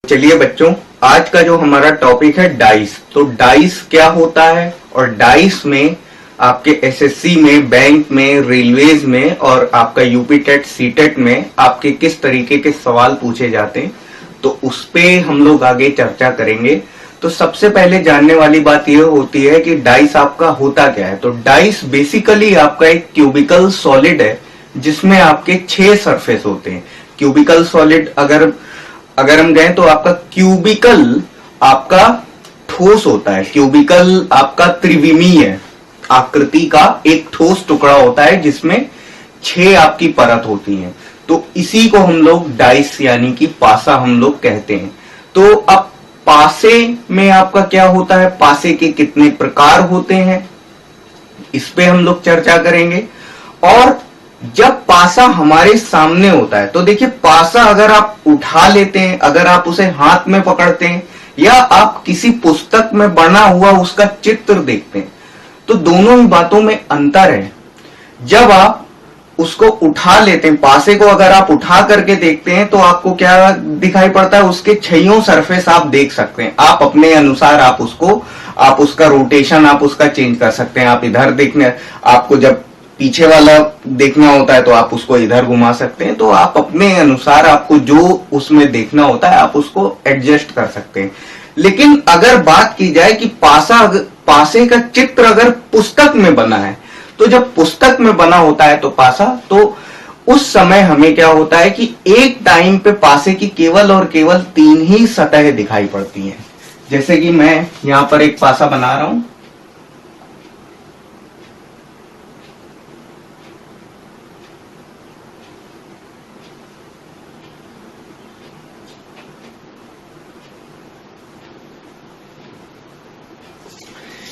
चलिए बच्चों, आज का जो हमारा टॉपिक है डाइस। तो डाइस क्या होता है और डाइस में आपके एसएससी में, बैंक में, रेलवेज में और आपका यूपी टेट सीटेट में आपके किस तरीके के सवाल पूछे जाते हैं, तो उस पे हम लोग आगे चर्चा करेंगे। तो सबसे पहले जानने वाली बात यह होती है कि डाइस आपका होता क्या है। तो डाइस बेसिकली आपका एक क्यूबिकल सॉलिड है जिसमें आपके 6 सरफेस होते हैं। क्यूबिकल सॉलिड अगर हम गए तो आपका क्यूबिकल आपका ठोस होता है। क्यूबिकल आपका त्रिविमीय आकृति का एक ठोस टुकड़ा होता है जिसमें 6 आपकी परत होती हैं। तो इसी को हम लोग डाइस यानी कि पासा हम लोग कहते हैं। तो अब पासे में आपका क्या होता है, पासे के कितने प्रकार होते हैं, इस पे हम लोग चर्चा करेंगे। और जब पासा हमारे सामने होता है तो देखिए, पासा अगर आप उठा लेते हैं, अगर आप उसे हाथ में पकड़ते हैं या आप किसी पुस्तक में बना हुआ उसका चित्र देखते हैं, तो दोनों ही बातों में अंतर है। जब आप उसको उठा लेते हैं, पासे को अगर आप उठा करके देखते हैं तो आपको क्या दिखाई पड़ता है, उसके 6 सरफेस आप देख सकते हैं। आप अपने अनुसार आप उसका रोटेशन आप उसका चेंज कर सकते हैं। आप इधर देखने, आपको जब पीछे वाला देखना होता है तो आप उसको इधर घुमा सकते हैं। तो आप अपने अनुसार आपको जो उसमें देखना होता है आप उसको एडजस्ट कर सकते हैं। लेकिन अगर बात की जाए कि पासे का चित्र अगर पुस्तक में बना है, तो जब पुस्तक में बना होता है तो पासा, तो उस समय हमें क्या होता है कि एक टाइम पे पासे की केवल और केवल 3 ही सतहें दिखाई पड़ती हैं। जैसे कि मैं यहां पर एक पासा बना रहा हूं,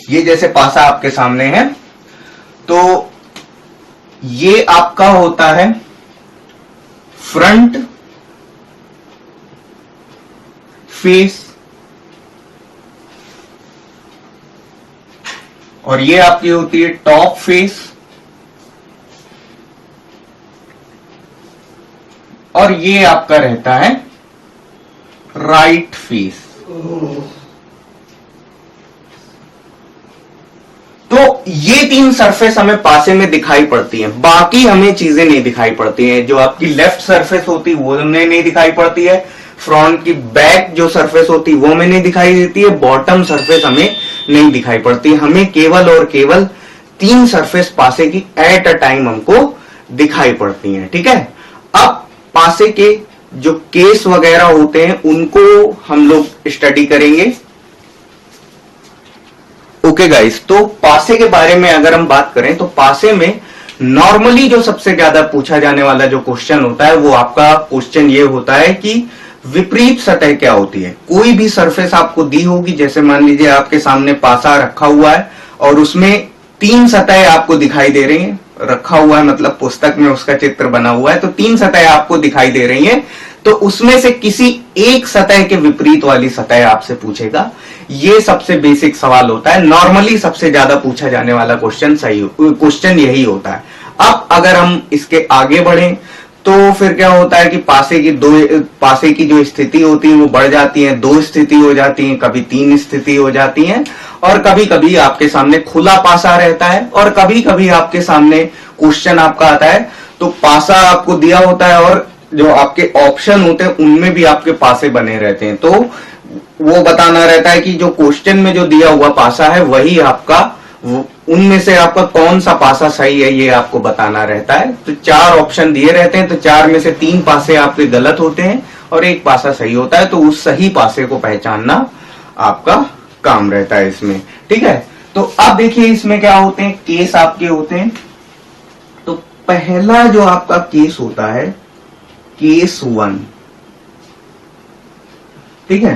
ये जैसे पासा आपके सामने है, तो ये आपका होता है फ्रंट फेस और ये आपकी होती है टॉप फेस और ये आपका रहता है राइट फेस। तो ये 3 सरफेस हमें पासे में दिखाई पड़ती हैं, बाकी हमें चीजें नहीं दिखाई पड़ती हैं। जो आपकी लेफ्ट सरफेस होती है वो हमें नहीं दिखाई पड़ती है, फ्रंट की बैक जो सरफेस होती है वो हमें नहीं दिखाई देती है, बॉटम सरफेस हमें नहीं दिखाई पड़ती। हमें केवल और केवल 3 सरफेस पासे की एट अ टाइम हमको दिखाई पड़ती हैं। ठीक है, अब पासे के जो केस वगैरह होते हैं उनको हम लोग स्टडी करेंगे। ओके गाइस, तो पासे के बारे में अगर हम बात करें तो पासे में नॉर्मली जो सबसे ज्यादा पूछा जाने वाला जो क्वेश्चन होता है वो आपका क्वेश्चन ये होता है कि विपरीत सतह क्या होती है। कोई भी सरफेस आपको दी होगी, जैसे मान लीजिए आपके सामने पासा रखा हुआ है और उसमें 3 सतह आपको दिखाई दे रही हैं। रखा हुआ है मतलब पुस्तक में उसका चित्र बना हुआ है, तो 3 सतह आपको दिखाई दे रही हैं। तो उसमें से किसी एक सतह के विपरीत वाली सतह आपसे पूछेगा। ये सबसे बेसिक सवाल होता है, नॉर्मली सबसे ज्यादा पूछा जाने वाला क्वेश्चन यही होता है। अब अगर हम इसके आगे बढ़ें तो फिर क्या होता है कि पासे की जो स्थिति होती है वो बढ़ जाती है, 2 स्थिति हो जाती है, कभी 3 स्थिति हो जाती है, और कभी कभी आपके सामने खुला पासा रहता है और कभी कभी आपके सामने क्वेश्चन आपका आता है तो पासा आपको दिया होता है और जो आपके ऑप्शन होते हैं उनमें भी आपके पासे बने रहते हैं। तो वो बताना रहता है कि जो क्वेश्चन में जो दिया हुआ पासा है वही आपका, उनमें से आपका कौन सा पासा सही है ये आपको बताना रहता है। तो 4 ऑप्शन दिए रहते हैं, तो 4 में से 3 पासे आपके गलत होते हैं और 1 पासा सही होता है। तो उस सही पासे को पहचानना आपका काम रहता है इसमें। ठीक है, तो अब देखिए इसमें क्या होते हैं, केस आपके होते हैं। तो पहला जो आपका केस होता है केस 1। ठीक है,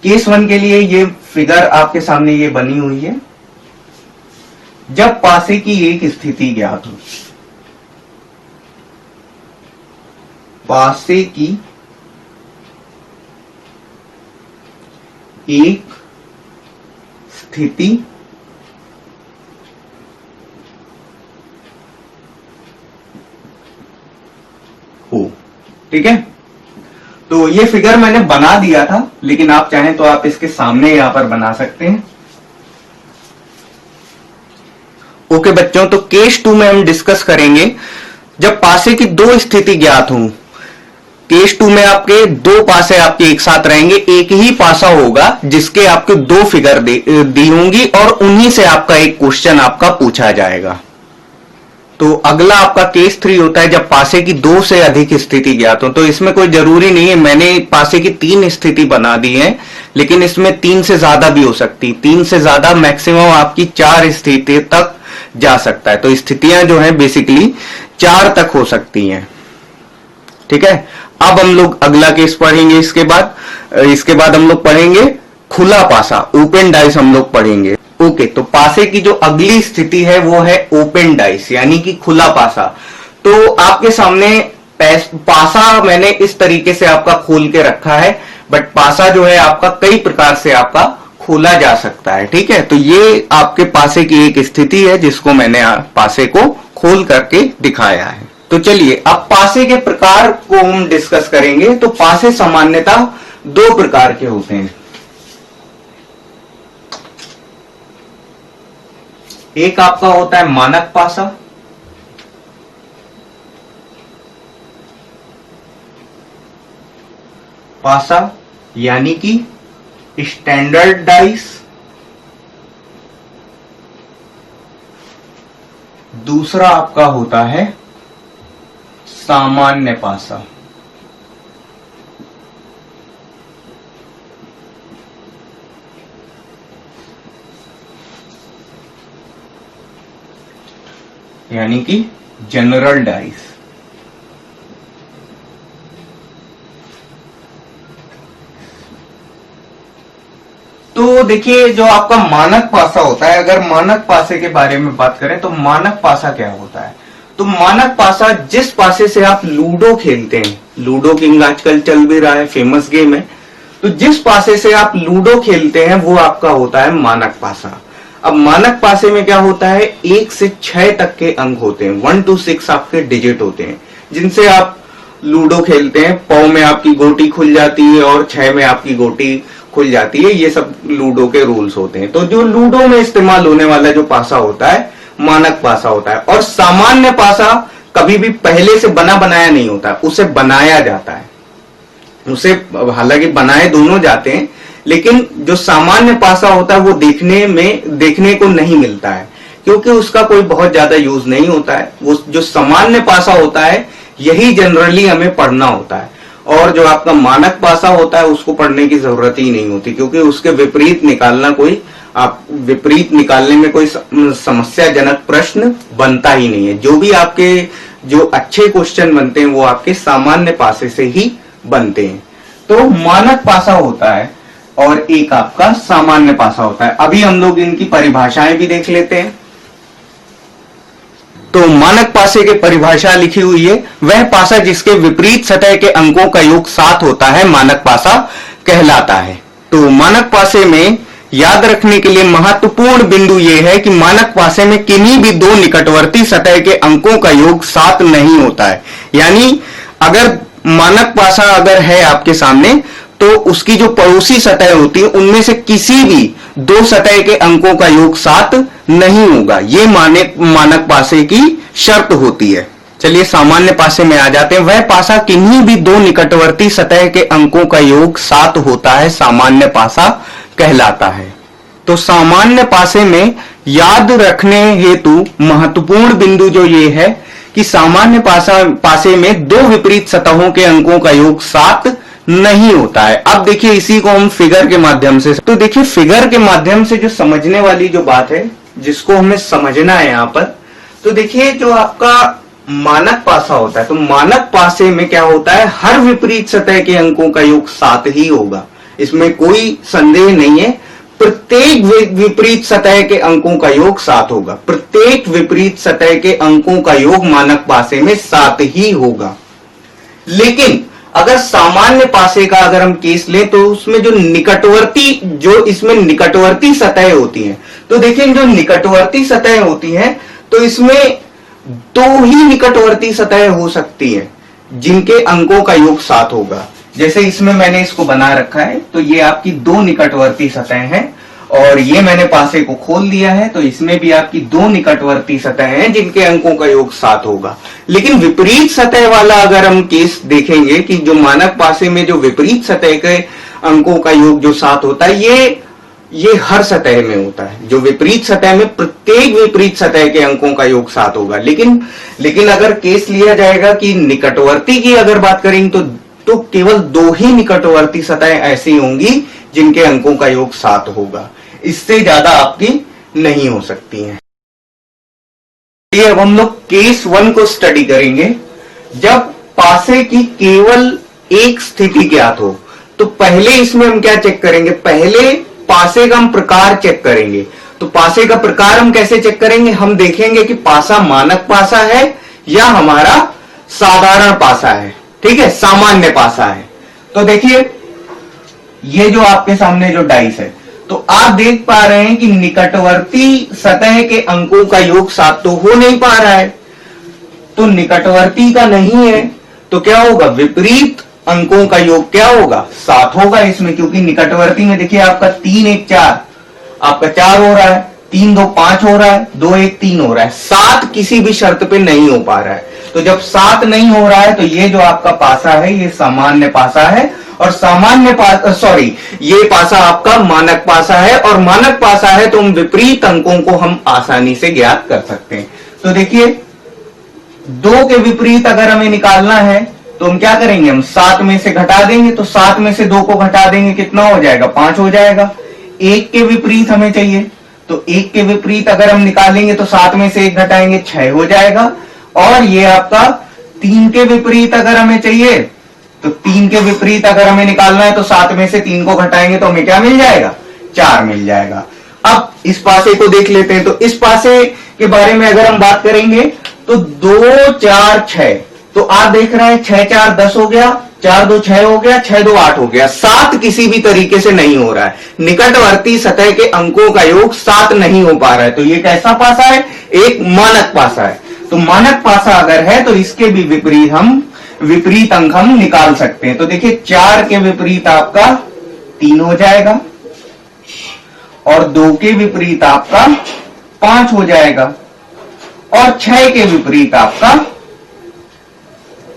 केस 1 के लिए ये फिगर आपके सामने ये बनी हुई है। जब पासे की एक स्थिति ज्ञात हो, पासे की एक स्थिति हो, ठीक है, तो ये फिगर मैंने बना दिया था, लेकिन आप चाहें तो आप इसके सामने यहां पर बना सकते हैं। ओके बच्चों, तो केस 2 में हम डिस्कस करेंगे जब पासे की दो स्थिति ज्ञात हो। केस 2 में आपके दो पासे आपके एक साथ रहेंगे, एक ही पासा होगा जिसके आपके दो फिगर दी होंगी और उन्हीं से आपका एक क्वेश्चन आपका पूछा जाएगा। तो अगला आपका केस 3 होता है जब पासे की दो से अधिक स्थिति ज्ञात हो। तो इसमें कोई जरूरी नहीं है, मैंने पासे की 3 स्थिति बना दी है, लेकिन इसमें 3 से ज्यादा भी हो सकती, 3 से ज्यादा मैक्सिमम आपकी 4 स्थिति तक जा सकता है। तो स्थितियां जो है बेसिकली 4 तक हो सकती हैं। ठीक है, अब हम लोग अगला केस पढ़ेंगे। इसके बाद हम लोग पढ़ेंगे खुला पासा, ओपन डाइस हम लोग पढ़ेंगे। ओके, तो पासे की जो अगली स्थिति है वो है ओपन डाइस, यानी कि खुला पासा। तो आपके सामने पासा मैंने इस तरीके से आपका खोल के रखा है, बट पासा जो है आपका कई प्रकार से आपका खोला जा सकता है। ठीक है, तो ये आपके पासे की एक स्थिति है जिसको मैंने पासे को खोल करके दिखाया है। तो चलिए अब पासे के प्रकार को हम डिस्कस करेंगे। तो पासे सामान्यतः 2 प्रकार के होते हैं। एक आपका होता है मानक पासा, यानी कि स्टैंडर्ड डाइस। दूसरा आपका होता है सामान्य पासा। यानी कि जनरल डाइस। तो देखिए जो आपका मानक पासा होता है, अगर मानक पासे के बारे में बात करें तो मानक पासा क्या होता है। तो मानक पासा जिस पासे से आप लूडो खेलते हैं, लूडो किंग आजकल चल भी रहा है, फेमस गेम है, तो जिस पासे से आप लूडो खेलते हैं वो आपका होता है मानक पासा। अब मानक पासे में क्या होता है, 1 से 6 तक के अंक होते हैं, 1 to 6 आपके डिजिट होते हैं जिनसे आप लूडो खेलते हैं। पौ में आपकी गोटी खुल जाती है और 6 में आपकी गोटी खुल जाती है। ये सब लूडो के रूल्स होते हैं। तो जो लूडो में इस्तेमाल होने वाला जो पासा होता है मानक पासा होता है। और सामान्य पासा कभी भी पहले से बना बनाया नहीं होता, उसे बनाया जाता है। उसे हालांकि बनाए दोनों जाते हैं, लेकिन जो सामान्य पासा होता है वो देखने को नहीं मिलता है, क्योंकि उसका कोई बहुत ज्यादा यूज नहीं होता है। वो जो सामान्य पासा होता है यही जनरली हमें पढ़ना होता है, और जो आपका मानक पासा होता है उसको पढ़ने की जरूरत ही नहीं होती, क्योंकि उसके विपरीत निकालने में कोई समस्याजनक प्रश्न बनता ही नहीं है। जो भी आपके जो अच्छे क्वेश्चन बनते हैं वो आपके सामान्य पासे से ही बनते हैं। तो मानक पासा होता है और एक आपका सामान्य पासा होता है। अभी हम लोग इनकी परिभाषाएं भी देख लेते हैं। तो मानक पासे के परिभाषा लिखी हुई है, वह पासा जिसके विपरीत सतह के अंकों का योग 7 होता है मानक पासा कहलाता है। तो मानक पासे में याद रखने के लिए महत्वपूर्ण बिंदु यह है कि मानक पासे में किन्हीं भी दो निकटवर्ती सतह के अंकों का योग 7 नहीं होता है। यानी अगर मानक पासा अगर है आपके सामने तो उसकी जो पड़ोसी सतह होती है उनमें से किसी भी दो सतह के अंकों का योग 7 नहीं होगा। ये मानक पासे की शर्त होती है। चलिए सामान्य पासे में आ जाते हैं। वह पासा किन्हीं भी दो निकटवर्ती सतह के अंकों का योग 7 होता है, सामान्य पासा कहलाता है। तो सामान्य पासे में याद रखने हेतु महत्वपूर्ण बिंदु जो ये है कि सामान्य पासे में दो विपरीत सतहों के अंकों का योग 7 नहीं होता है। अब देखिए इसी को हम फिगर के माध्यम से, तो देखिए फिगर के माध्यम से जो समझने वाली जो बात है जिसको हमें समझना है यहां पर, तो देखिए जो आपका मानक पासा होता है, तो मानक पासे में क्या होता है, हर विपरीत सतह के अंकों का योग 7 ही होगा, इसमें कोई संदेह नहीं है। प्रत्येक विपरीत सतह के अंकों का योग 7 होगा। प्रत्येक विपरीत सतह के अंकों का योग मानक पासे में 7 ही होगा। लेकिन अगर सामान्य पासे का अगर हम केस लें तो उसमें जो इसमें निकटवर्ती सतह होती हैं, तो देखिए जो निकटवर्ती सतह होती हैं तो इसमें दो ही निकटवर्ती सतह हो सकती है जिनके अंकों का योग 7 होगा। जैसे इसमें मैंने इसको बना रखा है, तो ये आपकी दो निकटवर्ती सतह हैं, और ये मैंने पासे को खोल दिया है, तो इसमें भी आपकी दो निकटवर्ती सतह हैं जिनके अंकों का योग 7 होगा। लेकिन विपरीत सतह वाला अगर हम केस देखेंगे कि जो मानक पासे में जो विपरीत सतह के अंकों का योग जो 7 होता है, ये हर सतह में होता है। जो विपरीत सतह में प्रत्येक विपरीत सतह के अंकों का योग 7 होगा। लेकिन अगर केस लिया जाएगा कि निकटवर्ती की अगर बात करेंगे तो केवल दो ही निकटवर्ती सतह ऐसी होंगी जिनके अंकों का योग 7 होगा, इससे ज्यादा आपकी नहीं हो सकती हैं। ये अब हम लोग केस 1 को स्टडी करेंगे। जब पासे की केवल एक स्थिति ज्ञात हो, तो पहले इसमें हम क्या चेक करेंगे, पहले पासे का हम प्रकार चेक करेंगे। तो पासे का प्रकार हम कैसे चेक करेंगे, हम देखेंगे कि पासा मानक पासा है या हमारा साधारण पासा है, ठीक है, सामान्य पासा है। तो देखिए ये जो आपके सामने जो डाइस है, तो आप देख पा रहे हैं कि निकटवर्ती सतह के अंकों का योग 7 तो हो नहीं पा रहा है, तो निकटवर्ती का नहीं है, तो क्या होगा, विपरीत अंकों का योग क्या होगा, 7 होगा इसमें, क्योंकि निकटवर्ती में देखिए आपका 3 1 4, आपका 4 हो रहा है, 3 2 5 हो रहा है, 2 1 3 हो रहा है, 7 किसी भी शर्त पे नहीं हो पा रहा है। तो जब 7 नहीं हो रहा है, तो ये जो आपका पासा है ये सामान्य पासा है, और ये पासा आपका मानक पासा है, और मानक पासा है तो हम विपरीत अंकों को हम आसानी से ज्ञात कर सकते हैं। तो देखिए 2 के विपरीत अगर हमें निकालना है तो हम क्या करेंगे, हम 7 में से घटा देंगे, तो 7 में से 2 को घटा देंगे, कितना हो जाएगा, 5 हो जाएगा। 1 के विपरीत हमें चाहिए, तो 1 के विपरीत अगर हम निकालेंगे तो 7 में से 1 घटाएंगे, 6 हो जाएगा। और ये आपका 3 के विपरीत अगर हमें चाहिए, तो 3 के विपरीत अगर हमें निकालना है तो 7 में से 3 को घटाएंगे तो हमें क्या मिल जाएगा, 4 मिल जाएगा। अब इस पासे को देख लेते हैं। तो इस पासे के बारे में अगर हम बात करेंगे तो 2 4 6, तो आप देख रहे हैं 6 4 10 हो गया, 4 2 6 हो गया, 6 2 8 हो गया, 7 किसी भी तरीके से नहीं हो रहा है। निकटवर्ती सतह के अंकों का योग 7 नहीं हो पा रहा है, तो ये कैसा पासा है, एक मानक पासा है। तो मानक पासा अगर है तो इसके भी विपरीत अंक हम निकाल सकते हैं। तो देखिए 4 के विपरीत आपका 3 हो जाएगा, और 2 के विपरीत आपका 5 हो जाएगा, और 6 के विपरीत आपका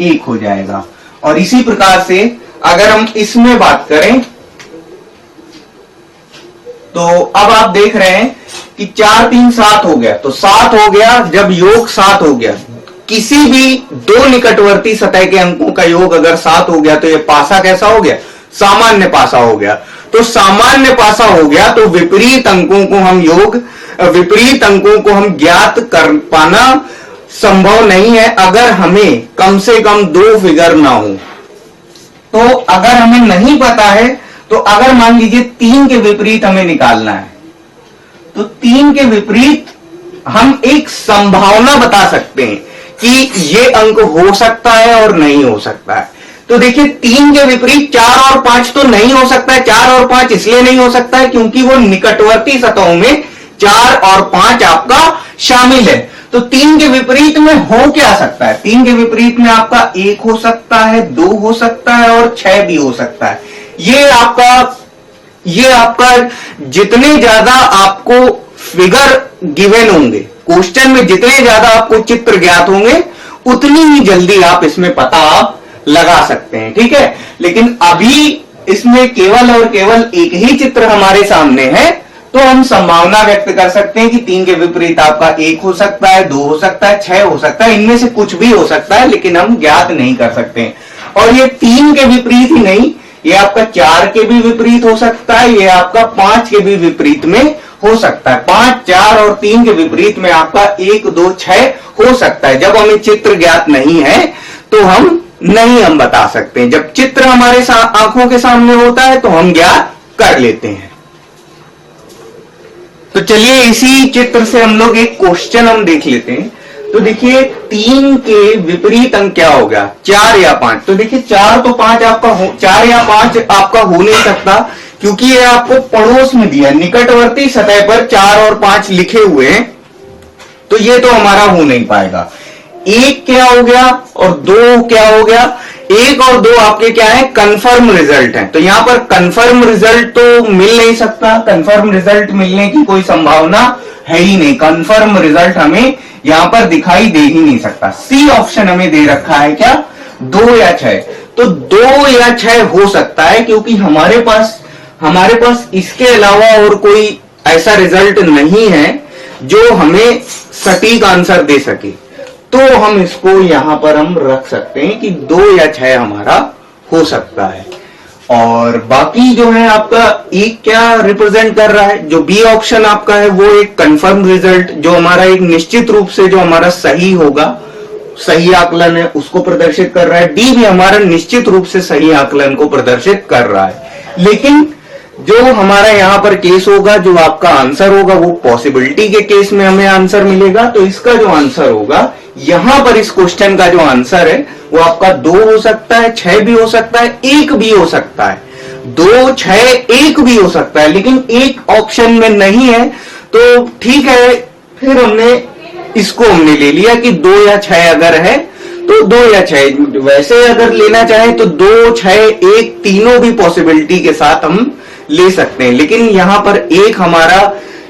1 हो जाएगा। और इसी प्रकार से अगर हम इसमें बात करें तो अब आप देख रहे हैं कि 4 3 7 हो गया, तो 7 हो गया। जब योग 7 हो गया, किसी भी दो निकटवर्ती सतह के अंकों का योग अगर 7 हो गया, तो ये पासा कैसा हो गया, सामान्य पासा हो गया। तो सामान्य पासा हो गया तो विपरीत अंकों को हम ज्ञात कर पाना संभव नहीं है अगर हमें कम से कम 2 फिगर ना हो। तो अगर हमें नहीं पता है, तो अगर मान लीजिए 3 के विपरीत हमें निकालना है, तो 3 के विपरीत हम एक संभावना बता सकते हैं कि ये अंक हो सकता है और नहीं हो सकता है। तो देखिए 3 के विपरीत 4 और 5 तो नहीं हो सकता है। 4 और 5 इसलिए नहीं हो सकता है क्योंकि वो निकटवर्ती सतहों में 4 और 5 आपका शामिल है। तो 3 के विपरीत में हो क्या सकता है, 3 के विपरीत में आपका 1 हो सकता है, 2 हो सकता है और 6 भी हो सकता है। ये आपका जितने ज्यादा आपको फिगर गिवन होंगे, क्वेश्चन में जितने ज्यादा आपको चित्र ज्ञात होंगे, उतनी ही जल्दी आप इसमें पता आप लगा सकते हैं, ठीक है। लेकिन अभी इसमें केवल और केवल एक ही चित्र हमारे सामने है, तो हम संभावना व्यक्त कर सकते हैं कि 3 के विपरीत आपका 1 हो सकता है, 2 हो सकता है, 6 हो सकता है, इनमें से कुछ भी हो सकता है, लेकिन हम ज्ञात नहीं कर सकते हैं। और ये 3 के विपरीत ही नहीं, ये आपका 4 के भी विपरीत हो सकता है, ये आपका 5 के भी विपरीत में हो सकता है। 5 4 और 3 के विपरीत में आपका 1 2 6 हो सकता है। जब हमें चित्र ज्ञात नहीं है तो हम बता सकते हैं। जब चित्र हमारे आंखों के सामने होता है तो हम ज्ञात कर लेते हैं। तो चलिए इसी चित्र से हम लोग एक क्वेश्चन हम देख लेते हैं। तो देखिए 3 के विपरीत अंक क्या हो गया, 4 या 5। तो देखिए 4 तो 5 आपका 4 या 5 आपका हो नहीं सकता, क्योंकि ये आपको पड़ोस में दिया, निकटवर्ती सतह पर 4 और 5 लिखे हुए हैं, तो ये तो हमारा हो नहीं पाएगा। 1 क्या हो गया और 2 क्या हो गया। 1 और 2 आपके क्या है, कंफर्म रिजल्ट है। तो यहां पर कंफर्म रिजल्ट तो मिल नहीं सकता, कंफर्म रिजल्ट मिलने की कोई संभावना है ही नहीं, कंफर्म रिजल्ट हमें यहां पर दिखाई दे ही नहीं सकता। सी ऑप्शन हमें दे रखा है क्या, 2 या 6। तो 2 या 6 हो सकता है, क्योंकि हमारे पास इसके अलावा और कोई ऐसा रिजल्ट नहीं है जो हमें सटीक आंसर दे सके। तो हम इसको यहां पर हम रख सकते हैं कि 2 या 6 हमारा हो सकता है। और बाकी जो है आपका E क्या रिप्रेजेंट कर रहा है, जो बी ऑप्शन आपका है वो एक कंफर्म रिजल्ट, जो हमारा एक निश्चित रूप से जो हमारा सही होगा, सही आकलन है उसको प्रदर्शित कर रहा है। डी भी हमारा निश्चित रूप से सही आकलन को प्रदर्शित कर रहा है। लेकिन जो हमारा यहां पर केस होगा, जो आपका आंसर होगा, वो पॉसिबिलिटी के केस में हमें आंसर मिलेगा। तो इसका जो आंसर होगा यहां पर इस क्वेश्चन का जो आंसर है वो आपका 2 हो सकता है, 6 भी हो सकता है, 1 भी हो सकता है। 2, 6, 1 भी हो सकता है, लेकिन एक ऑप्शन में नहीं है। तो ठीक है, फिर हमने ले लिया कि 2 या 6 अगर है तो 2 या 6। वैसे अगर लेना चाहे तो 2, 6, 1 तीनों भी पॉसिबिलिटी के साथ हम ले सकते हैं। लेकिन यहां पर एक हमारा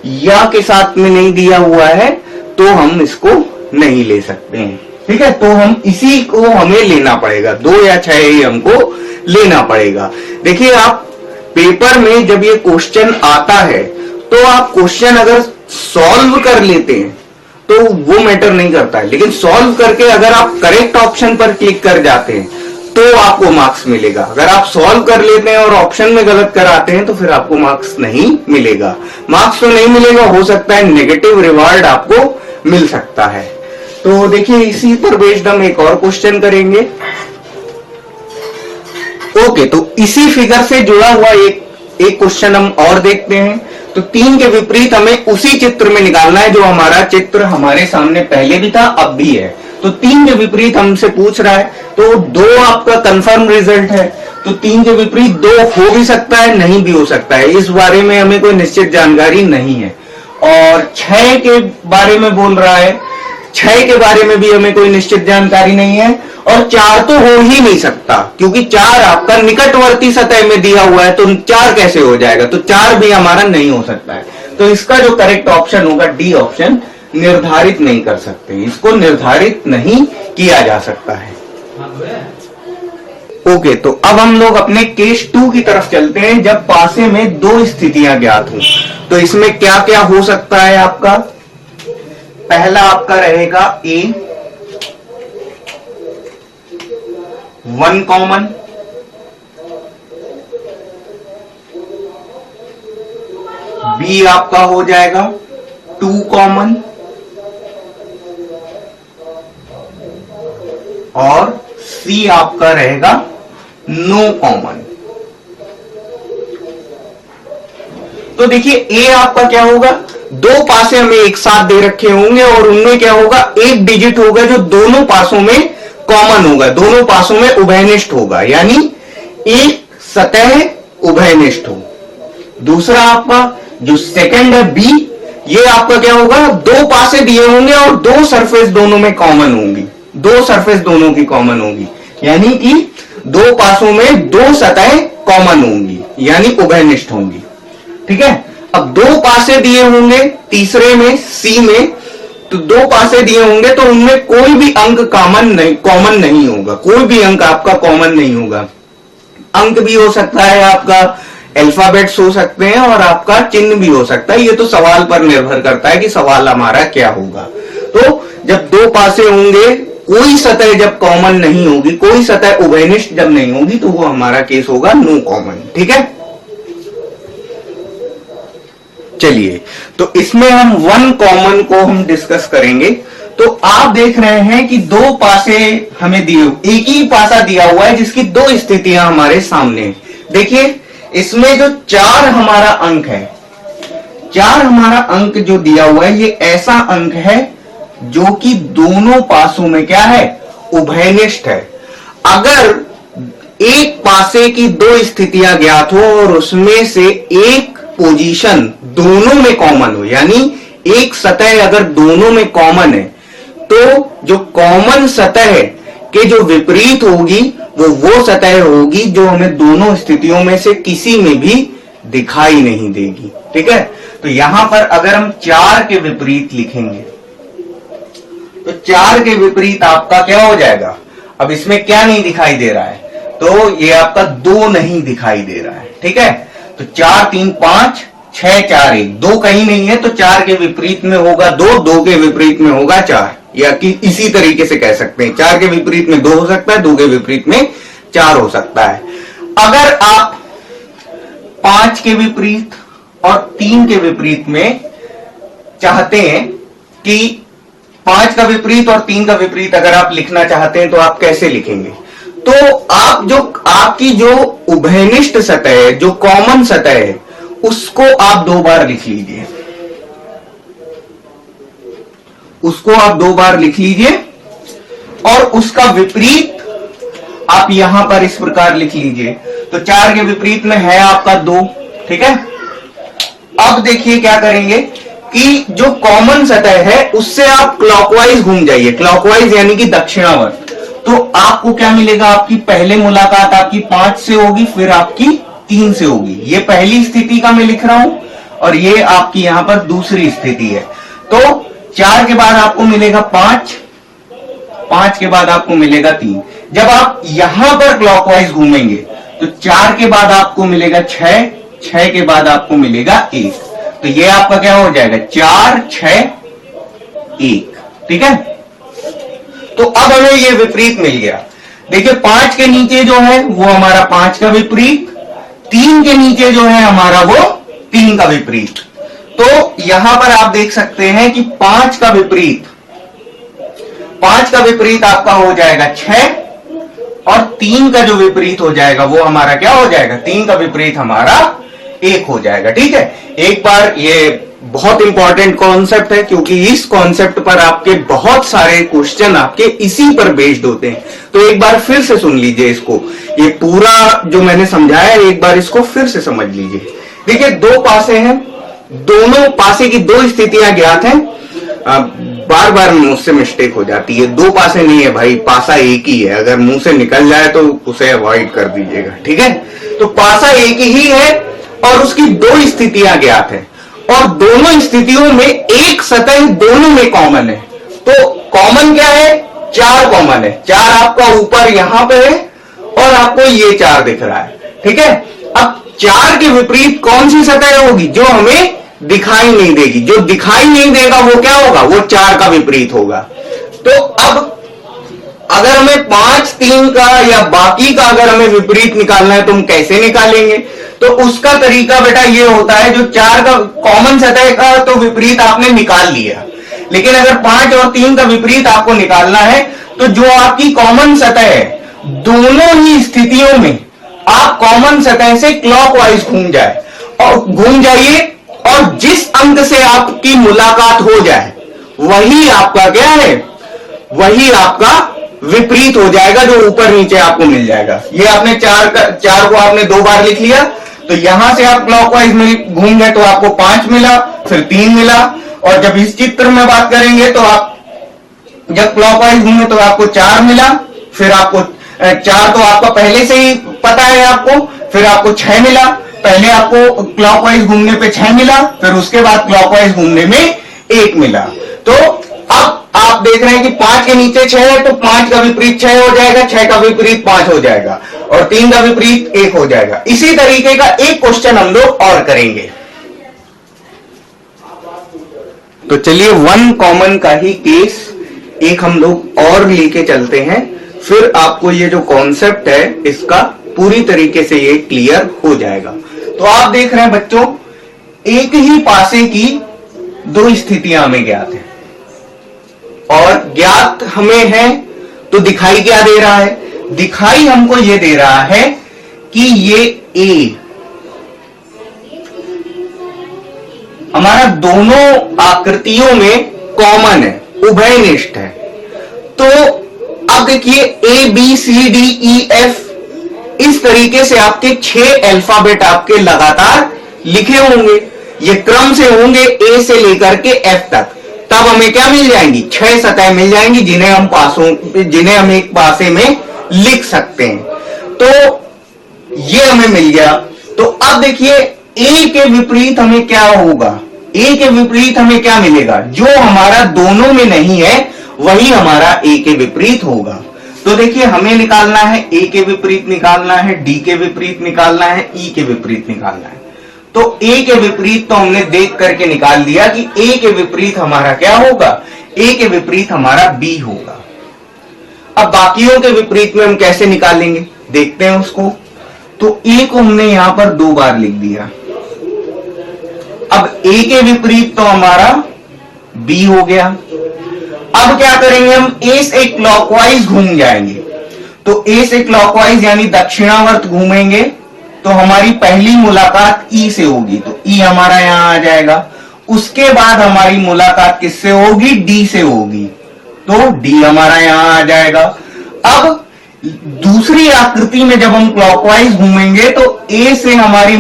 या के साथ में नहीं दिया हुआ है, तो हम इसको नहीं ले सकते हैं। ठीक है, तो हम इसी को हमें लेना पड़ेगा, 2 या 6 ही हमको लेना पड़ेगा। देखिए, आप पेपर में जब ये क्वेश्चन आता है तो आप क्वेश्चन अगर सॉल्व कर लेते हैं तो वो मैटर नहीं करता है, लेकिन सॉल्व करके अगर आप करेक्ट ऑप्शन पर क्लिक कर जाते हैं तो आपको मार्क्स मिलेगा। अगर आप सॉल्व कर लेते हैं और ऑप्शन में गलत कराते हैं तो फिर आपको मार्क्स नहीं मिलेगा। मार्क्स तो नहीं मिलेगा, हो सकता है नेगेटिव रिवार्ड आपको मिल सकता है। तो देखिए, इसी पर बेस्ड हम एक और क्वेश्चन करेंगे। ओके, तो इसी फिगर से जुड़ा हुआ एक क्वेश्चन हम और देखते हैं। तो 3 के विपरीत हमें उसी चित्र में निकालना है, जो हमारा चित्र हमारे सामने पहले भी था, अब भी है। तो 3 के विपरीत हमसे पूछ रहा है, तो 2 आपका कंफर्म रिजल्ट है। तो 3 के विपरीत 2 हो भी सकता है, नहीं भी हो सकता है, इस बारे में हमें कोई निश्चित जानकारी नहीं है। और 6 के बारे में बोल रहा है, 6 के बारे में भी हमें कोई निश्चित जानकारी नहीं है। और 4 तो हो ही नहीं सकता, क्योंकि 4 आपका निकटवर्ती सतह में दिया हुआ है, तो 4 कैसे हो जाएगा, तो 4 भी हमारा नहीं हो सकता है। तो इसका जो करेक्ट ऑप्शन होगा, डी ऑप्शन, निर्धारित नहीं कर सकते, इसको निर्धारित नहीं किया जा सकता है। ओके, तो अब हम लोग अपने केस 2 की तरफ चलते हैं, जब पासे में 2 स्थितियां ज्ञात हो। तो इसमें क्या क्या हो सकता है आपका, पहला आपका रहेगा A 1 कॉमन, B आपका हो जाएगा 2 कॉमन, और C आपका रहेगा नो कॉमन। तो देखिए, A आपका क्या होगा, 2 पासे हमें एक साथ दे रखे होंगे और उनमें क्या होगा, एक डिजिट होगा जो दोनों पासों में कॉमन होगा, दोनों पासों में उभयनिष्ठ होगा, यानी एक सतह उभयनिष्ठ हो। दूसरा आपका जो सेकंड है B, ये आपका क्या होगा, 2 पासे दिए होंगे और 2 सरफेस दोनों में कॉमन होंगी, 2 सरफेस दोनों की कॉमन होगी, यानी कि 2 पासों में 2 सतह कॉमन होंगी, यानी उभयनिष्ठ होंगी। ठीक है, अब 2 पासे दिए होंगे तीसरे में C में, तो 2 पासे दिए होंगे तो उनमें कोई भी अंक कॉमन नहीं होगा, कोई भी अंक आपका कॉमन नहीं होगा। अंक भी हो सकता है आपका, अल्फाबेट्स हो सकते हैं और आपका चिन्ह भी हो सकता है, ये तो सवाल पर निर्भर करता है कि सवाल हमारा क्या होगा। तो जब 2 पासे होंगे, कोई सतह जब कॉमन नहीं होगी, कोई सतह उभयनिष्ठ जब नहीं होगी, तो वो हमारा केस होगा नो कॉमन। ठीक है, चलिए, तो इसमें हम 1 कॉमन को हम डिस्कस करेंगे। तो आप देख रहे हैं कि 2 पासे हमें दिए, एक ही पासा दिया हुआ है जिसकी 2 स्थितियां हमारे सामने। देखिए, इसमें जो 4 हमारा अंक है, 4 हमारा अंक जो दिया हुआ है, ये ऐसा अंक है जो कि दोनों पासों में क्या है, उभयनिष्ठ है। अगर एक पासे की 2 स्थितियां ज्ञात हो और उसमें से एक पोजीशन दोनों में कॉमन हो, यानी एक सतह अगर दोनों में कॉमन है, तो जो कॉमन सतह है कि जो विपरीत होगी वो सतह होगी जो हमें दोनों स्थितियों में से किसी में भी दिखाई नहीं देगी। ठीक है, तो यहां पर अगर हम 4 के विपरीत लिखेंगे तो 4 के विपरीत आपका क्या हो जाएगा? अब इसमें क्या नहीं दिखाई दे रहा है, तो ये आपका 2 नहीं दिखाई दे रहा है। ठीक है, तो 4 3 5 6 4 1, 2 कहीं नहीं है, तो 4 के विपरीत में होगा 2, 2 के विपरीत में होगा 4, या कि इसी तरीके से कह सकते हैं 4 के विपरीत में 2 हो सकता है, 2 के विपरीत में 4 हो सकता है। अगर आप 5 के विपरीत और 3 के विपरीत में चाहते हैं कि 5 का विपरीत और 3 का विपरीत अगर आप लिखना चाहते हैं तो आप कैसे लिखेंगे? तो आप जो आपकी जो उभयनिष्ठ सतह है, जो कॉमन सतह है, उसको आप 2 बार लिख लीजिए, उसको आप 2 बार लिख लीजिए और उसका विपरीत आप यहां पर इस प्रकार लिख लीजिए। तो 4 के विपरीत में है आपका 2। ठीक है, अब देखिए क्या करेंगे कि जो कॉमन सतह है उससे आप क्लॉकवाइज घूम जाइए, क्लॉकवाइज यानी कि दक्षिणावर्त। तो आपको क्या मिलेगा? आपकी पहले मुलाकात आपकी 5 से होगी, फिर आपकी 3 से होगी। ये पहली स्थिति का मैं लिख रहा हूं और ये आपकी यहां पर दूसरी स्थिति है। तो 4 के बाद आपको मिलेगा 5, 5 के बाद आपको मिलेगा 3। जब आप यहां पर क्लॉकवाइज घूमेंगे तो 4 के बाद आपको मिलेगा 6, 6 के बाद आपको मिलेगा 1। तो ये आपका क्या हो जाएगा? 4 6 1। ठीक है, तो अब हमें ये विपरीत मिल गया। देखिए 5 के नीचे जो है वो हमारा 5 का विपरीत, 3 के नीचे जो है हमारा वो 3 का विपरीत। तो यहां पर आप देख सकते हैं कि 5 का विपरीत आपका हो जाएगा 6 और 3 का जो विपरीत हो जाएगा वो हमारा क्या हो जाएगा? 3 का विपरीत हमारा 1 हो जाएगा। ठीक है, एक बार ये बहुत इंपॉर्टेंट कॉन्सेप्ट है क्योंकि इस कॉन्सेप्ट पर आपके बहुत सारे क्वेश्चन आपके इसी पर बेस्ड होते हैं। तो एक बार फिर से सुन लीजिए इसको, ये पूरा जो मैंने समझाया एक बार इसको फिर से समझ लीजिए। देखिए 2 पासे हैं, दोनों पासे की 2 स्थितियां ज्ञात हैं। बार बार मुझसे मिस्टेक हो जाती है, 2 पासे नहीं है भाई, पासा एक ही है। अगर मुंह से निकल जाए तो उसे अवॉइड कर दीजिएगा। ठीक है, तो पासा एक ही है और उसकी 2 स्थितियां ज्ञात हैं और दोनों स्थितियों में एक सतह दोनों में कॉमन है। तो कॉमन क्या है? 4 कॉमन है। 4 आपका ऊपर यहां पे है और आपको ये 4 दिख रहा है। ठीक है, अब 4 के विपरीत कौन सी सतह होगी? जो हमें दिखाई नहीं देगी। जो दिखाई नहीं देगा वो क्या होगा? वो 4 का विपरीत होगा। तो अब अगर हमें 5 3 का या बाकी का अगर हमें विपरीत निकालना है तो हम कैसे निकालेंगे? तो उसका तरीका बेटा ये होता है, जो 4 का कॉमन सतह का तो विपरीत आपने निकाल लिया, लेकिन अगर 5 और 3 का विपरीत आपको निकालना है तो जो आपकी कॉमन सतह है दोनों ही स्थितियों में आप कॉमन सतह से क्लॉकवाइज घूम जाइए और जिस अंक से आपकी मुलाकात हो जाए वही आपका क्या है? वही आपका विपरीत हो जाएगा, जो ऊपर नीचे आपको मिल जाएगा। ये आपने 4 को आपने 2 बार लिख लिया, तो यहां से आप क्लॉकवाइज में घूम गए तो आपको 5 मिला, फिर 3 मिला। और जब इस चित्र में बात करेंगे तो आप जब क्लॉकवाइज घूमे तो आपको 4 मिला, फिर आपको 4 तो आपका पहले से ही पता है आपको, फिर आपको 6 मिला। पहले आपको क्लॉकवाइज घूमने पे 6 मिला, फिर उसके बाद क्लॉकवाइज घूमने में 1 मिला। तो अब आप देख रहे हैं कि 5 के नीचे 6 है तो 5 का विपरीत 6 हो जाएगा, 6 का विपरीत 5 हो जाएगा और 3 का विपरीत 1 हो जाएगा। इसी तरीके का एक क्वेश्चन हम लोग और करेंगे। तो चलिए 1 कॉमन का ही केस एक हम लोग और लेके चलते हैं, फिर आपको ये जो कॉन्सेप्ट है इसका पूरी तरीके से ये क्लियर हो जाएगा। तो आप देख रहे हैं बच्चों, एक ही पासे की 2 स्थितियां हमें ज्ञात है और ज्ञात हमें है तो दिखाई क्या दे रहा है? दिखाई हमको ये दे रहा है कि ये ए हमारा दोनों आकृतियों में कॉमन है, उभयनिष्ठ है। तो अब देखिए A B C D E F इस तरीके से आपके 6 अल्फाबेट आपके लगातार लिखे होंगे, ये क्रम से होंगे ए से लेकर के एफ तक। तब हमें क्या मिल जाएंगी, 6 सतह मिल जाएंगी जिन्हें हम एक पासे में लिख सकते हैं। तो ये हमें मिल गया। तो अब देखिए ए के विपरीत हमें क्या होगा, ए के विपरीत हमें क्या मिलेगा, जो हमारा दोनों में नहीं है वही हमारा ए के विपरीत होगा। तो देखिए हमें निकालना है ए के विपरीत निकालना है, डी के विपरीत निकालना है, ई के विपरीत निकालना है। तो ए के विपरीत तो हमने देख करके निकाल दिया कि ए के विपरीत हमारा क्या होगा, ए के विपरीत हमारा बी होगा। अब बाकियों के विपरीत में हम कैसे निकालेंगे देखते हैं उसको। तो ए को हमने यहां पर 2 बार लिख दिया। अब ए के विपरीत तो हमारा बी हो गया। अब क्या करेंगे, हम ए से क्लॉकवाइज घूम जाएंगे। तो ए से क्लॉकवाइज यानी दक्षिणावर्त घूमेंगे तो हमारी पहली मुलाकात ई से होगी, तो ई हमारा यहां आ जाएगा। उसके बाद हमारी मुलाकात किससे होगी, डी से होगी, तो डी हमारा यहां आ जाएगा। अब दूसरी आकृति में जब हम क्लॉकवाइज घूमेंगे तो ए से हमारी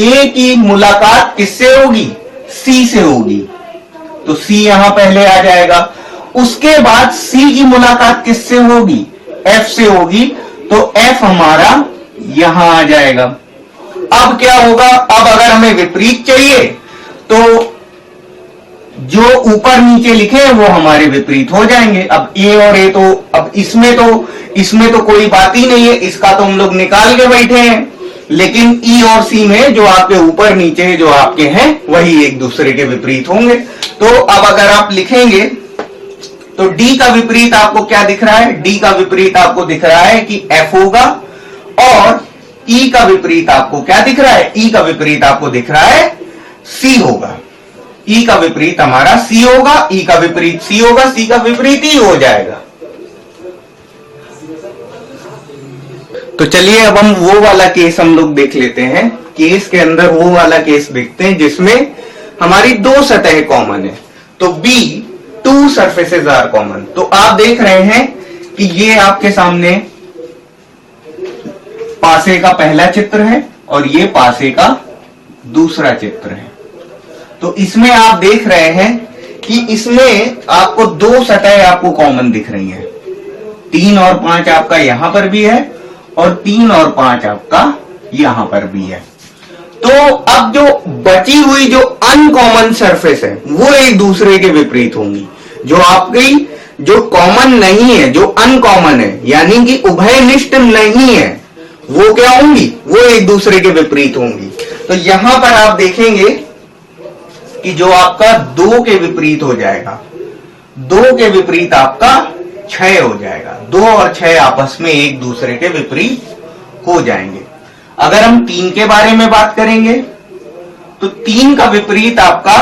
ए की मुलाकात किससे होगी, सी से होगी, तो सी यहां पहले आ जाएगा। उसके बाद सी की मुलाकात किससे होगी, एफ से होगी, तो एफ हमारा यहां आ जाएगा। अब क्या होगा, अब अगर हमें विपरीत चाहिए तो जो ऊपर नीचे लिखे वो हमारे विपरीत हो जाएंगे। अब ए और ए तो अब इसमें तो कोई बात ही नहीं है, इसका तो हम लोग निकाल के बैठे हैं। लेकिन ई और सी में जो आपके ऊपर नीचे जो आपके हैं वही एक दूसरे के विपरीत होंगे। तो अब अगर आप लिखेंगे तो डी का विपरीत आपको क्या दिख रहा है, डी का विपरीत आपको दिख रहा है कि एफ होगा, और ई का विपरीत आपको क्या दिख रहा है, ई का विपरीत आपको दिख रहा है सी होगा। ई का विपरीत हमारा सी होगा, ई का विपरीत सी होगा, सी का विपरीत ई हो जाएगा। तो चलिए अब हम वो वाला केस हम लोग देख लेते हैं। केस के अंदर वो वाला केस देखते हैं जिसमें हमारी 2 सतह कॉमन है। तो बी 2 सरफेसेस आर कॉमन। तो आप देख रहे हैं कि ये आपके सामने पासे का पहला चित्र है और ये पासे का दूसरा चित्र है। तो इसमें आप देख रहे हैं कि इसमें आपको 2 सतह आपको कॉमन दिख रही हैं। 3 और 5 आपका यहां पर भी है और 3 और 5 आपका यहां पर भी है। तो अब जो बची हुई जो अनकॉमन सरफेस है वो एक दूसरे के विपरीत होंगी। जो आपकी जो कॉमन नहीं है, जो अनकॉमन है यानी कि उभयनिष्ठ नहीं है, वो क्या होंगी, वो एक दूसरे के विपरीत होंगी। तो यहां पर आप देखेंगे कि जो आपका 2 के विपरीत हो जाएगा, 2 के विपरीत आपका 6 हो जाएगा। 2 और 6 आपस में एक दूसरे के विपरीत हो जाएंगे। अगर हम 3 के बारे में बात करेंगे तो 3 का विपरीत आपका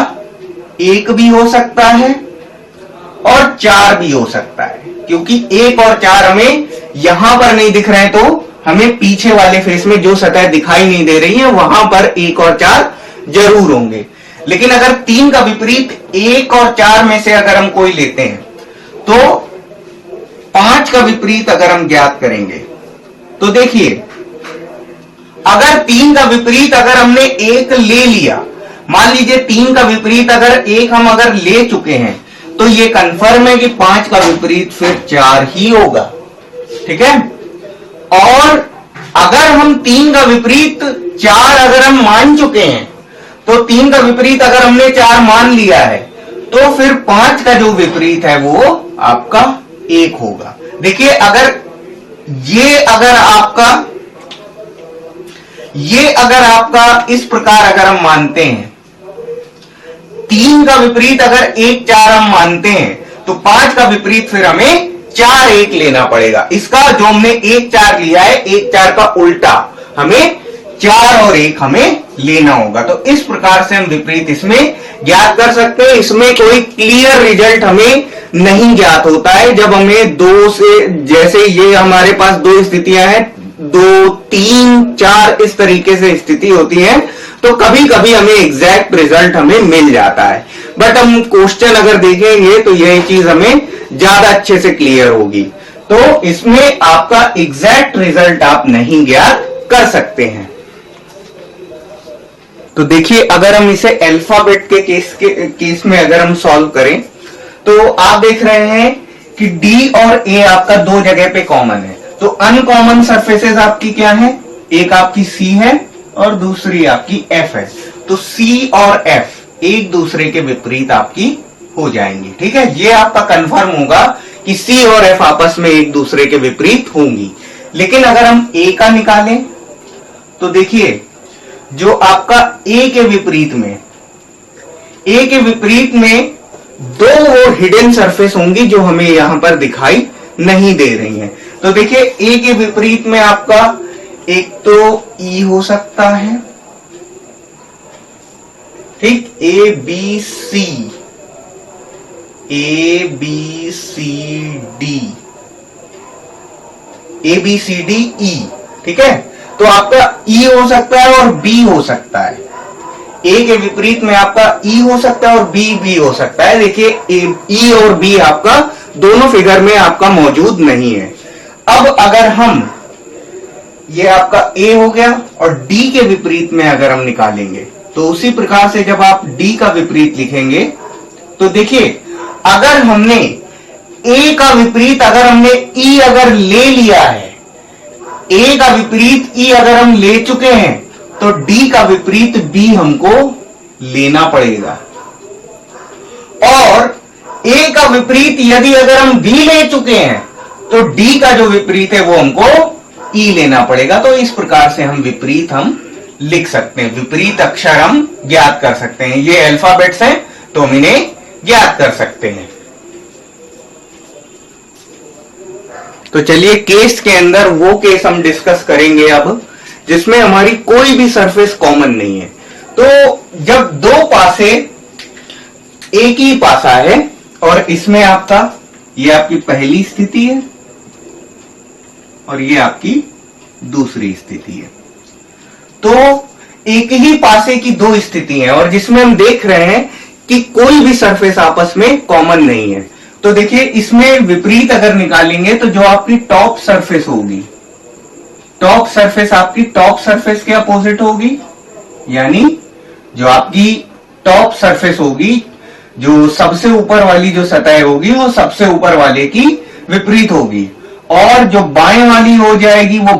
1 भी हो सकता है और 4 भी हो सकता है, क्योंकि 1 और 4 हमें यहां पर नहीं दिख रहे हैं, तो हमें पीछे वाले फेस में जो सतह दिखाई नहीं दे रही है वहां पर 1 और 4 जरूर होंगे। लेकिन अगर 3 का विपरीत 1 और 4 में से अगर हम कोई लेते हैं तो 5 का विपरीत अगर हम ज्ञात करेंगे तो देखिए, अगर 3 का विपरीत अगर हमने 1 ले लिया, मान लीजिए 3 का विपरीत अगर 1 हम अगर ले चुके हैं तो ये कंफर्म है कि 5 का विपरीत फिर 4 ही होगा, ठीक है। और अगर हम 3 का विपरीत 4 अगर हम मान चुके हैं तो 3 का विपरीत अगर हमने 4 मान लिया है तो फिर 5 का जो विपरीत है वो आपका 1 होगा। देखिए अगर इस प्रकार अगर हम मानते हैं, 3 का विपरीत अगर 1 4 हम मानते हैं तो 5 का विपरीत फिर हमें 4 1 लेना पड़ेगा। इसका जो हमने 1 4 लिया है, 1 4 का उल्टा हमें 4 और 1 हमें लेना होगा। तो इस प्रकार से हम विपरीत इसमें ज्ञात कर सकते हैं। इसमें कोई क्लियर रिजल्ट हमें नहीं ज्ञात होता है। जब हमें 2 से, जैसे ये हमारे पास 2 स्थितियां हैं, 2 3 4 इस तरीके से स्थिति होती है, तो कभी कभी हमें एग्जैक्ट रिजल्ट हमें मिल जाता है। बट हम क्वेश्चन अगर देखेंगे तो यह चीज हमें ज्यादा अच्छे से क्लियर होगी। तो इसमें आपका एग्जैक्ट रिजल्ट आप नहीं ज्ञात कर सकते हैं। तो देखिए अगर हम इसे अल्फाबेट के केस में अगर हम सॉल्व करें तो आप देख रहे हैं कि डी और ए आपका दो जगह पे कॉमन है, तो अनकॉमन सरफेसेस आपकी क्या है, एक आपकी सी है और दूसरी आपकी एफ है। तो सी और एफ एक दूसरे के विपरीत आपकी हो जाएंगी। ठीक है, ये आपका कंफर्म होगा कि सी और एफ आपस में एक दूसरे के विपरीत होंगी। लेकिन अगर हम ए का निकालें तो देखिए, जो आपका ए के विपरीत में दो वो हिडन सरफेस होंगी जो हमें यहां पर दिखाई नहीं दे रही हैं। तो देखिए, ए के विपरीत में आपका एक तो ई हो सकता है, ठीक, ए बी सी डी ई, ठीक है। तो आपका ई हो सकता है और बी हो सकता है, ए के विपरीत में आपका ई हो सकता है और बी हो सकता है। देखिए, ई और बी आपका दोनों फिगर में आपका मौजूद नहीं है। अब अगर हम, ये आपका ए हो गया और डी के विपरीत में अगर हम निकालेंगे तो उसी प्रकार से जब आप डी का विपरीत लिखेंगे तो देखिए, अगर हमने ए का विपरीत अगर हमने ई अगर ले लिया है, ए का विपरीत ई अगर हम ले चुके हैं तो डी का विपरीत बी हमको लेना पड़ेगा, और ए का विपरीत यदि अगर हम बी ले चुके हैं तो डी का जो विपरीत है वो हमको ई लेना पड़ेगा। तो इस प्रकार से हम विपरीत हम लिख सकते हैं, विपरीत अक्षर हम ज्ञात कर सकते हैं। ये अल्फाबेट्स हैं तो हम इन्हें ज्ञात कर सकते हैं। तो चलिए, केस के अंदर वो केस हम डिस्कस करेंगे अब जिसमें हमारी कोई भी सरफेस कॉमन नहीं है। तो जब दो पासे एक ही पासा है और इसमें आपका, ये आपकी पहली स्थिति है और ये आपकी दूसरी स्थिति है, तो एक ही पासे की दो स्थिति है और जिसमें हम देख रहे हैं कि कोई भी सरफेस आपस में कॉमन नहीं है। तो देखिए, इसमें विपरीत अगर निकालेंगे तो जो आपकी टॉप सरफेस होगी, टॉप सरफेस आपकी टॉप सरफेस के अपोजिट होगी, यानी जो आपकी टॉप सरफेस होगी, जो सबसे ऊपर वाली जो सतह होगी वो सबसे ऊपर वाले की विपरीत होगी, और जो बाएं वाली हो जाएगी वो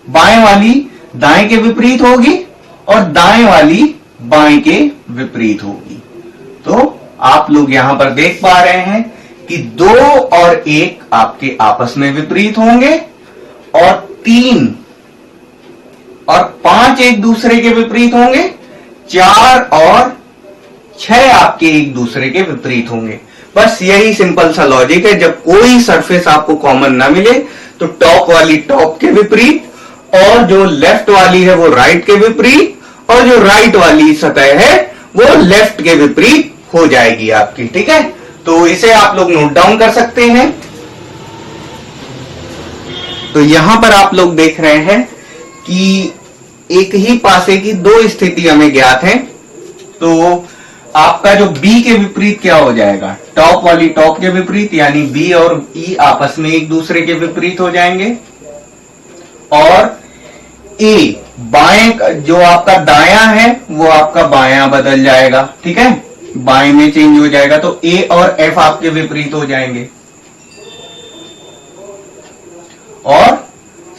बाएं वाली दाएं के विपरीत होगी और दाएं वाली बाएं के विपरीत होगी। तो आप लोग यहां पर देख पा रहे हैं कि 2 और 1 आपके आपस में विपरीत होंगे और 3 और 5 एक दूसरे के विपरीत होंगे, 4 और 6 आपके एक दूसरे के विपरीत होंगे। बस यही सिंपल सा लॉजिक है। जब कोई सरफेस आपको कॉमन ना मिले तो टॉप वाली टॉप के विपरीत, और जो लेफ्ट वाली है वो राइट के विपरीत, और जो राइट वाली सतह है वो लेफ्ट के विपरीत हो जाएगी आपकी। ठीक है, तो इसे आप लोग नोट डाउन कर सकते हैं। तो यहां पर आप लोग देख रहे हैं कि एक ही पासे की दो स्थिति हमें ज्ञात है। तो आपका जो बी के विपरीत क्या हो जाएगा, टॉप वाली टॉप के विपरीत, यानी बी और ई आपस में एक दूसरे के विपरीत हो जाएंगे, और ए बाएं जो आपका दायां है वो आपका बायां बदल जाएगा। ठीक है, बाएं में चेंज हो जाएगा, तो ए और एफ आपके विपरीत हो जाएंगे, और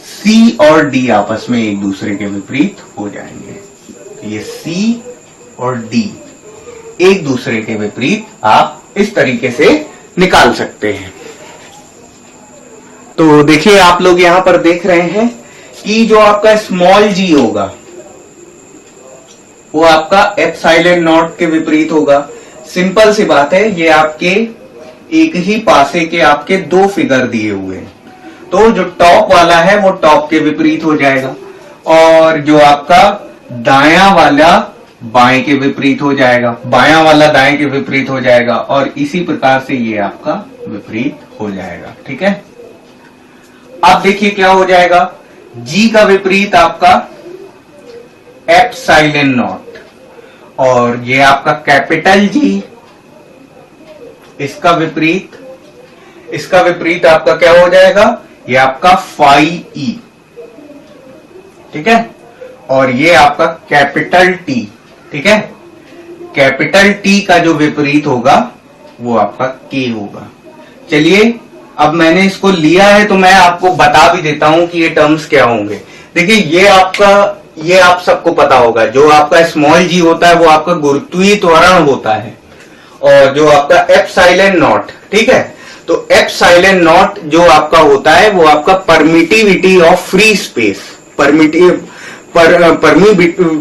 सी और डी आपस में एक दूसरे के विपरीत हो जाएंगे। ये सी और डी एक दूसरे के विपरीत आप इस तरीके से निकाल सकते हैं। तो देखिए, आप लोग यहां पर देख रहे हैं कि जो आपका स्मॉल जी होगा वो आपका एप्सिलॉन नॉट के विपरीत होगा। सिंपल सी बात है, ये आपके एक ही पासे के आपके दो फिगर दिए हुए हैं, तो जो टॉप वाला है वो टॉप के विपरीत हो जाएगा, और जो आपका दायां वाला बाएं के विपरीत हो जाएगा, बायां वाला दाएं के विपरीत हो जाएगा, और इसी प्रकार से ये आपका विपरीत हो जाएगा। ठीक है, अब देखिए क्या हो जाएगा, जी का विपरीत आपका एप्सिलॉन नॉट, और ये आपका कैपिटल जी, इसका विपरीत आपका क्या हो जाएगा, ये आपका फाई ई। ठीक है, और ये आपका कैपिटल टी। ठीक है, कैपिटल टी का जो विपरीत होगा वो आपका के होगा। चलिए अब मैंने इसको लिया है तो मैं आपको बता भी देता हूं कि ये टर्म्स क्या होंगे। देखिए ये आप सबको पता होगा, जो आपका स्मॉल जी होता है वो आपका गुरुत्वीय त्वरण होता है, और जो आपका एप्सिलॉन नॉट, ठीक है, तो एप्सिलॉन नॉट जो आपका होता है वो आपका permittivity of free space,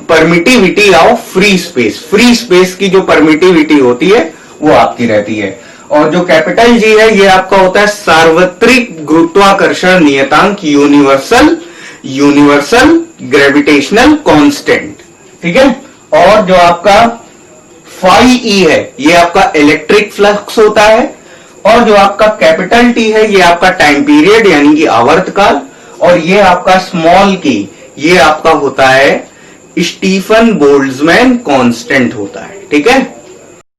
permittivity of free space की जो परमिटिविटी होती है वो आपकी रहती है। और जो कैपिटल जी है ये आपका होता है सार्वत्रिक गुरुत्वाकर्षण नियतांक, यूनिवर्सल ग्रेविटेशनल कांस्टेंट, ठीक है। और जो आपका फाई ई है ये आपका इलेक्ट्रिक फ्लक्स होता है, और जो आपका कैपिटल टी है ये आपका टाइम पीरियड यानी कि आवर्तकाल, और ये आपका स्मॉल की ये आपका होता है स्टीफन बोल्ट्जमैन कांस्टेंट होता है, ठीक है।